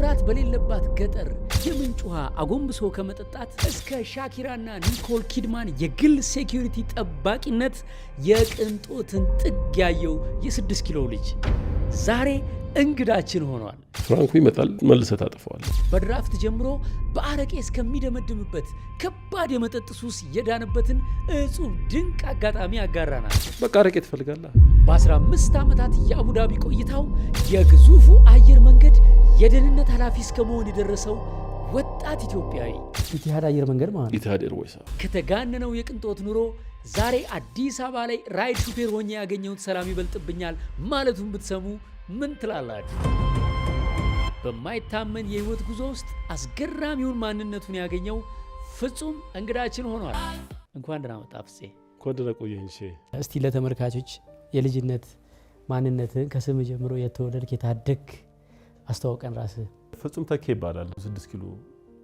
መብራት በሌለባት ገጠር የምንጭ ውሃ አጎንብሶ ከመጠጣት እስከ ሻኪራና ኒኮል ኪድማን የግል ሴኩሪቲ ጠባቂነት የቅንጦትን ጥግ ያየው የ6 ኪሎ ልጅ ዛሬ እንግዳችን ሆኗል። ፍራንኩ ይመጣል መልሰህ ታጠፋዋለህ። በድራፍት ጀምሮ በአረቄ እስከሚደመድምበት ከባድ የመጠጥ ሱስ የዳነበትን እጹብ ድንቅ አጋጣሚ ያጋራናል። በቃ አረቄ ትፈልጋለህ? በ15 ዓመታት የአቡዳቢ ቆይታው የግዙፉ አየር መንገድ የደህንነት ኃላፊ እስከመሆን የደረሰው ወጣት ኢትዮጵያዊ ኢቲሃድ አየር መንገድ ማለት ኢቲሃድ ኤርዌይስ ከተጋነነው የቅንጦት ኑሮ ዛሬ አዲስ አበባ ላይ ራይድ ሹፌር ሆኜ ያገኘሁት ሰላም ይበልጥብኛል ማለቱን ብትሰሙ ምን ትላላችሁ? በማይታመን የህይወት ጉዞ ውስጥ አስገራሚውን ማንነቱን ያገኘው ፍጹም እንግዳችን ሆኗል። እንኳን ደህና መጣ ፍፄ። እንኳን ደህና ቆየህ። እስቲ ለተመልካቾች የልጅነት ማንነትን ከስም ጀምሮ የተወለድክ የታደግ አስተዋውቀን ራስህ። ፍጹም ተኬ ይባላል። 6 ኪሎ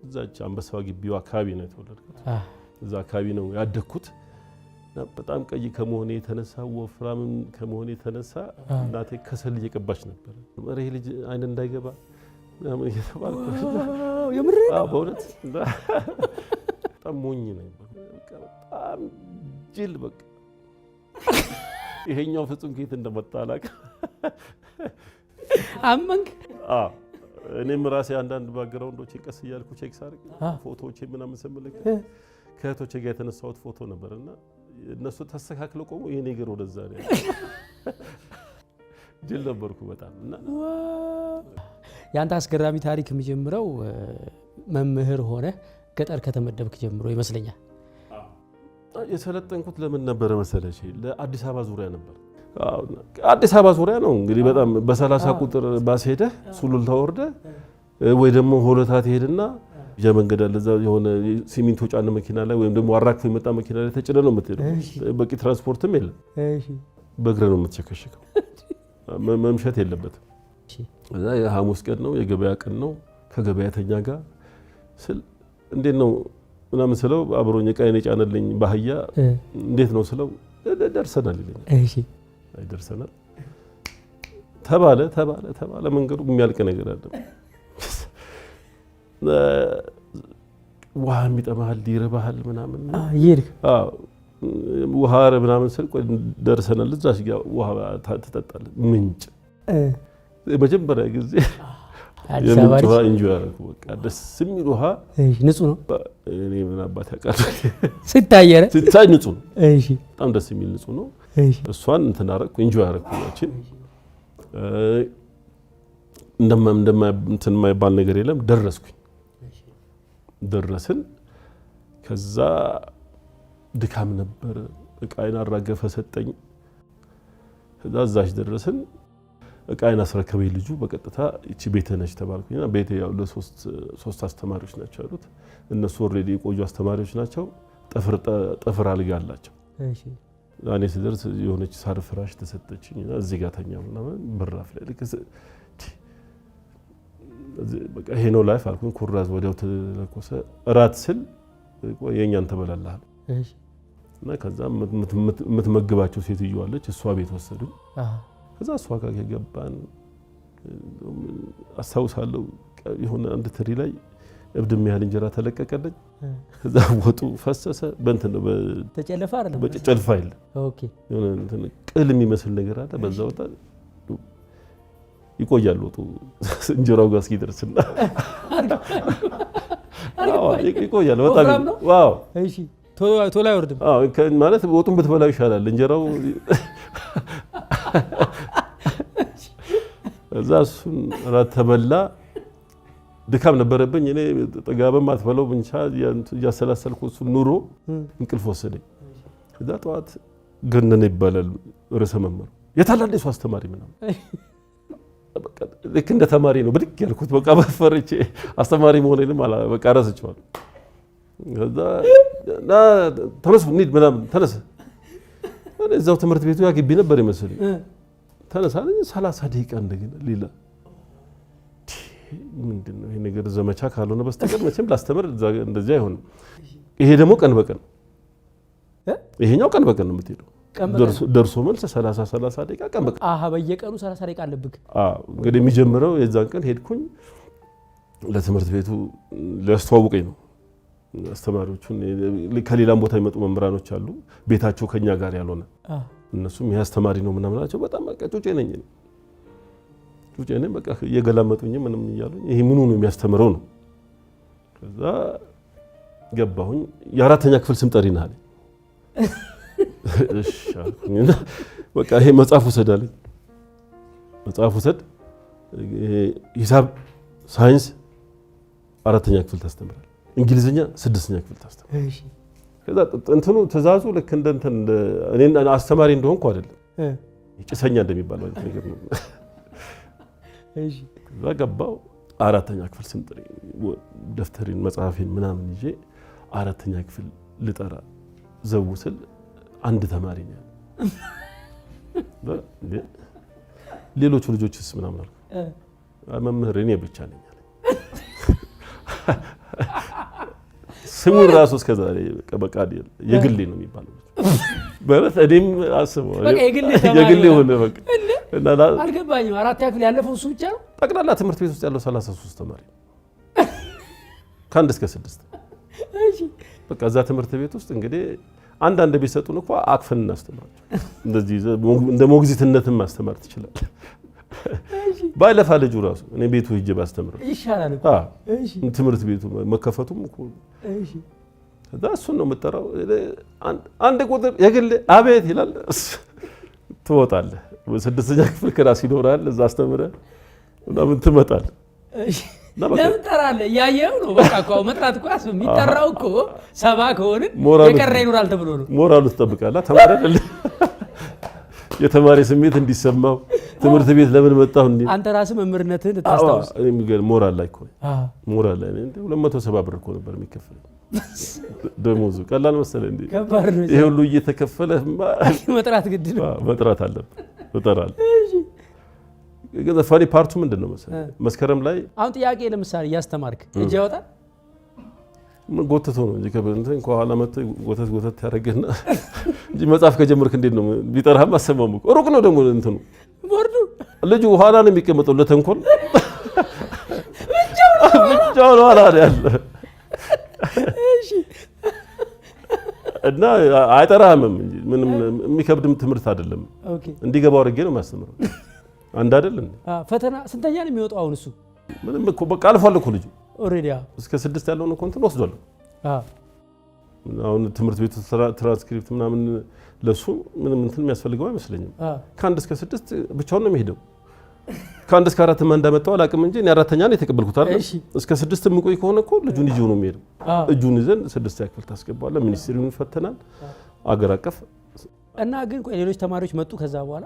እዛች አንበሳው ግቢው አካባቢ ነው የተወለድኩት። እዛ አካባቢ ነው ያደግኩት። በጣም ቀይ ከመሆኔ የተነሳ ወፍራም ከመሆኔ የተነሳ እናቴ ከሰል እየቀባች ነበር። መሬ ልጅ አይን እንዳይገባ ምናምን እየተባልኩ የምር በእውነት በጣም ሞኝ ነበር። በጣም ጅል በቃ ይሄኛው ፍጹም ከየት እንደመጣ አላውቅም። አመንክ? እኔም ራሴ አንዳንድ ባግራውንዶቼ ቀስ እያልኩ ቼክ ሳርግ ፎቶዎቼ ምናምን ስመለከት ከእህቶቼ ጋር የተነሳሁት ፎቶ ነበርና እነሱ ተስተካክለው ቆሙ። ይሄ ነገር ወደዛ ነው ጅል ነበርኩ በጣም። እና ያንተ አስገራሚ ታሪክ የሚጀምረው መምህር ሆነ ገጠር ከተመደብክ ጀምሮ ይመስለኛል። የሰለጠንኩት ለምን ነበር መሰለሽ? ለአዲስ አበባ ዙሪያ ነበር። አዲስ አበባ ዙሪያ ነው እንግዲህ በጣም በ30 ቁጥር ባስ ሄደህ ሱሉልታ ወርደህ ወይ ደግሞ ሆለታ ትሄድና የመንገድ አለ እዛ የሆነ ሲሚንቶ ጫነ መኪና ላይ ወይም ደግሞ አራክፎ የመጣ መኪና ላይ ተጭነ ነው የምትሄደው። በቂ ትራንስፖርትም የለም። በእግር ነው የምትሸከሽከው። መምሸት የለበትም። እዛ የሐሙስ ቀን ነው የገበያ ቀን ነው። ከገበያተኛ ጋር ስል እንዴት ነው ምናምን ስለው አብሮኝ ዕቃዬን የጫነልኝ ባህያ እንዴት ነው ስለው ደርሰናል ይለኛል። አይ ደርሰናል ተባለ መንገዱ የሚያልቅ ነገር አለ። ውሃ የሚጠማሃል ይርባሃል ምናምን ይርክ ውሃ ምናምን ስል ቆይ ደርሰናል እዛሽ ጋር ውሃ ትጠጣለህ ምንጭ የመጀመሪያ ጊዜ አዲስ አበባ ውሃ እንጆይ አደረኩ። በቃ ደስ የሚል ውሃ ንጹህ ነው። እኔ ምን አባት ያውቃል ሲታይ ንጹህ ነው። በጣም ደስ የሚል ንጹህ ነው። እሷን እንትን አደረኩ እንጆይ አደረኩ። ያችን እንትን የማይባል ነገር የለም። ደረስን። ከዛ ድካም ነበር። ዕቃዬን አራገፈ ሰጠኝ። ከዛ እዛች ደረስን። ዕቃዬን አስረከበኝ ልጁ በቀጥታ እቺ ቤት ነች ተባልኩኝና ቤት ያው ለሶስት አስተማሪዎች ናቸው ያሉት። እነሱ ኦሬዲ የቆዩ አስተማሪዎች ናቸው። ጠፍር አልጋ አላቸው። እኔ ስደርስ የሆነች ሳር ፍራሽ ተሰጠችኝና እዚህ ጋር ተኛሁ ምናምን በራፍ ላይ በቃ ይሄ ነው ላይፍ አልኩኝ። ኩራዝ ወዲያው ተለኮሰ። እራት ስል የኛን ተበላላል እና ከዛ የምትመግባቸው ሴትዮ አለች። እሷ ቤት ወሰዱኝ። ከዛ እሷ ጋር ገባን። አስታውሳለሁ የሆነ አንድ ትሪ ላይ እብድም ያህል እንጀራ ተለቀቀልኝ። ከዛ ወጡ ፈሰሰ። በእንትን ነው ተጨለፈ አይደለም በጨልፋ አይደል? ኦኬ የሆነ እንትን ቅል የሚመስል ነገር አለ። በዛ ወጣ ይቆያል ወጡ እንጀራው ጋር እስኪደርስና ይቆያል በጣም ዋው። እሺ ቶሎ አይወርድም ማለት ወጡን ብትበላው ይሻላል እንጀራው። እዛ እሱን እራት ተበላ። ድካም ነበረብኝ እኔ ጠጋበም አትበለው ብቻ እያሰላሰልኩ እሱን ኑሮ እንቅልፍ ወሰደኝ። ከዛ ጠዋት ገነነ ይባላል ርዕሰ መምህሩ የታላደሱ አስተማሪ ምናምን ልክ እንደ ተማሪ ነው ብድግ ያልኩት። በቃ በፈርቼ አስተማሪ መሆኔንም በቃ ረስቼዋለሁ። ከዛ ተነሱ እንሂድ ምናምን ተነስ። እዛው ትምህርት ቤቱ ያ ግቢ ነበር ይመስለኝ። ተነሳ 30 ደቂቃ እንደገና ሌላ ምንድነው ይሄ ነገር? ዘመቻ ካልሆነ በስተቀር መቼም ላስተምር እንደዚህ አይሆንም። ይሄ ደግሞ ቀን በቀን ይሄኛው ቀን በቀን ነው የምትሄደው። ደርሶ መልስ 30 ደቂቃ ቀን በቀን በየቀኑ 30 ደቂቃ አለብክ። እንግዲህ የሚጀምረው የዛን ቀን ሄድኩኝ። ለትምህርት ቤቱ ሊያስተዋውቀኝ ነው። አስተማሪዎቹን ከሌላም ቦታ የሚመጡ መምህራኖች አሉ ቤታቸው ከኛ ጋር ያልሆነ እነሱም ይሄ አስተማሪ ነው ምናምን አላቸው። በጣም በቃ ጩጬ ነኝ በቃ እየገላመጡኝ ምንም እያሉኝ ይሄ ምኑ ነው የሚያስተምረው ነው። ከዛ ገባሁኝ። የአራተኛ ክፍል ስም ጠሪ ነህ አለኝ። እሺ አልኩኝና በቃ ይሄ መጽሐፍ ውሰድ አለኝ። መጽሐፍ ውሰድ፣ ሂሳብ፣ ሳይንስ አራተኛ ክፍል ታስተምራለህ፣ እንግሊዝኛ ስድስተኛ ክፍል ታስተምራለህ። እሺ ከዛ እንትኑ ትእዛዙ ልክ እንደ እንትን እኔ አስተማሪ እንደሆንኩ አይደለም ጭሰኛ እንደሚባለው አይነት ነገር ነው። እሺ ከዛ ገባሁ። አራተኛ ክፍል ስም ጥሪ፣ ደፍተሪን መጽሐፌን ምናምን ይዤ አራተኛ ክፍል ልጠራ ዘው ስል አንድ ተማሪ ነው ሌሎቹ ልጆችስ ምናምን አልኩ። መምህር እኔ ብቻ ነኝ አለ። ስሙን ራሱ እስከዛሬ በቃ የግሌ ነው የሚባለው ማለት እኔም አስበው የግሌ ሆነ በቃ እና አልገባኝም። አራተኛ ክፍል ያለፈው እሱ ብቻ ነው? ጠቅላላ ትምህርት ቤት ውስጥ ያለው 33 ተማሪ ከ1 እስከ 6። እሺ በቃ እዛ ትምህርት ቤት ውስጥ እንግዲህ አንዳንድ ቢሰጡን እንኳን አቅፈን እናስተምራቸው። እንደዚህ እንደ ሞግዚትነትም ማስተማር ትችላለህ። እሺ ባይለፋ ልጁ ራሱ እኔ ቤቱ ሂጅ ባስተምር ይሻላል እኮ። እሺ ትምህርት ቤቱ መከፈቱም እኮ እሺ ከዛ እሱን ነው የምጠራው። አንድ ቁጥር የግል አቤት ይላል። ትወጣለህ። ስድስተኛ ክፍል ክላስ ይኖራል እዛ አስተምረህ ምናምን ትመጣለህ። እሺ ለምን ጠራለህ? እያየኸው ነው በቃ እኮ መጥራት እኮ የሚጠራው እኮ ሰባ ከሆንን የቀረ ይኖራል ተብሎ ነው። ሞራሉ ትጠብቃለህ። ተማሪ አይደል? የተማሪ ስሜት እንዲሰማው ትምህርት ቤት ለምን መጣሁ እንዴ? አንተ ራስህ መምህርነትህን ታስታውስ። እኔ የሚገርም ሞራል ላይ እኮ ሞራል ላይ እንዴ 270 ብር እኮ ነበር የሚከፈለው ደሞዙ። ቀላል መሰለህ እንዴ? ይሄ ሁሉ እየተከፈለ መጥራት ግድ ነው። መጥራት አለብህ። እጠራለሁ። ግን ፈኒ ፓርቱ ምንድነው መሰለህ? መስከረም ላይ አሁን ጥያቄ ለምሳሌ እያስተማርክ እጅ ያወጣል ምን ጎተቶ ነው እንጂ ከበንተን ከኋላ መጥቶ ጎተት ያደርግና እንጂ መጽሐፍ ከጀመርክ እንዴት ነው ቢጠራህም አሰማም እኮ ሩቅ ነው ደግሞ እንትኑ ቦርዱ ልጁ ኋላ ነው የሚቀመጠው ለተንኮል ብቻው ነው ኋላ ያለ። እሺ እና አይጠራህም እንጂ ምንም የሚከብድም ትምህርት አይደለም። ኦኬ እንዲገባው አድርጌ ነው የማስተምረው። አንድ አይደል እንዴ? ፈተና ስንተኛ ነው የሚወጣው አሁን እሱ? ምንም እኮ በቃ አልፏል እኮ ልጁ ኦሬዲ እስከ 6 ያለውን እኮ እንትን ወስዷል። አሁን ትምህርት ቤቱ ትራንስክሪፕት ምናምን ለሱ ምንም እንትን የሚያስፈልገው አይመስለኝም። ከ1 እስከ 6 ብቻውን ነው የሚሄደው። ከ1 እስከ 4 ማን እንዳመጣው አላውቅም እንጂ እኔ አራተኛ ነው የተቀበልኩት አይደል? እስከ 6 የምቆይ ከሆነ እኮ ልጁን ይዤው ነው የሚሄደው። እጁን ይዘን 6 ያክል ታስገባዋለህ። ሚኒስትሪውን ይፈተናል። አገር አቀፍ እና ግን ቆይ ሌሎች ተማሪዎች መጡ ከዛ በኋላ